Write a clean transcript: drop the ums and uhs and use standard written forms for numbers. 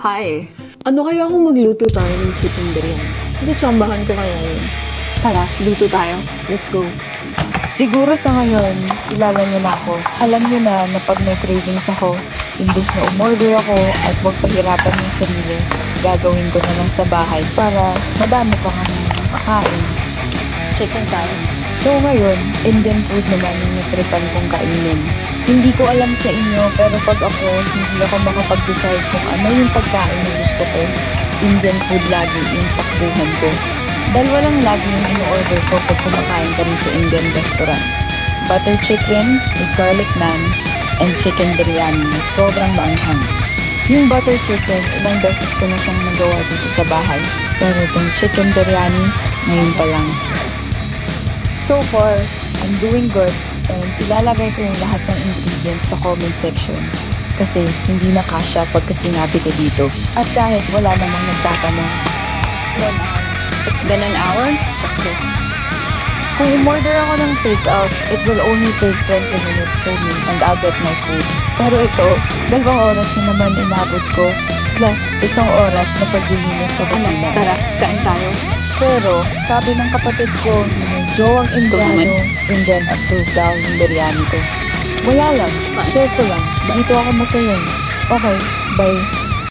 Hi! Ano kaya kung magluto tayo ng chicken biryani? Hindi, tsambahan ko kaya yun. Tara, luto tayo. Let's go. Siguro sa ngayon, kilala niyo na ako. Alam niyo na pag may cravings ako, imbes na umorder ako at huwag pahirapan yung sarili, gagawin ko na lang sa bahay para madami pa kami makain. Chicken thighs. So ngayon, Indian food naman yung natripan kong kainin. Hindi ko alam sa inyo, pero pag ako, hindi ako makapag-decide kung ano yung pagkain na gusto ko. Indian food lagi yung takbuhan ko. Dalawa lang lagi yung in-order ko pag kumakain kami sa Indian restaurant. Butter chicken with garlic naan and chicken biryani na sobrang maanghang. Yung butter chicken, ilang beses ko na siyang nagawa dito sa bahay. Pero itong chicken biryani, ngayon pa lang. So far, I'm doing good and ilalagay ko yung lahat ng ingredients sa comment section. Kasi hindi na kasya pagka sinabi ko dito. At kahit wala namang nagtatanong. It's been an hour? Sakto. Kung umorder ako ng takeout, it will only take 20 minutes for me and I'll get my food. Pero ito, 2 oras na naman inabot ko, plus 1 oras na paglilinis sa kusina. Tara, kain tayo. Pero, sabi ng kapatid ko na may jowang Indiano, and then approve daw yung biryani ko. Wala lang, share ko lang. Dito ako masaya. Okay, bye.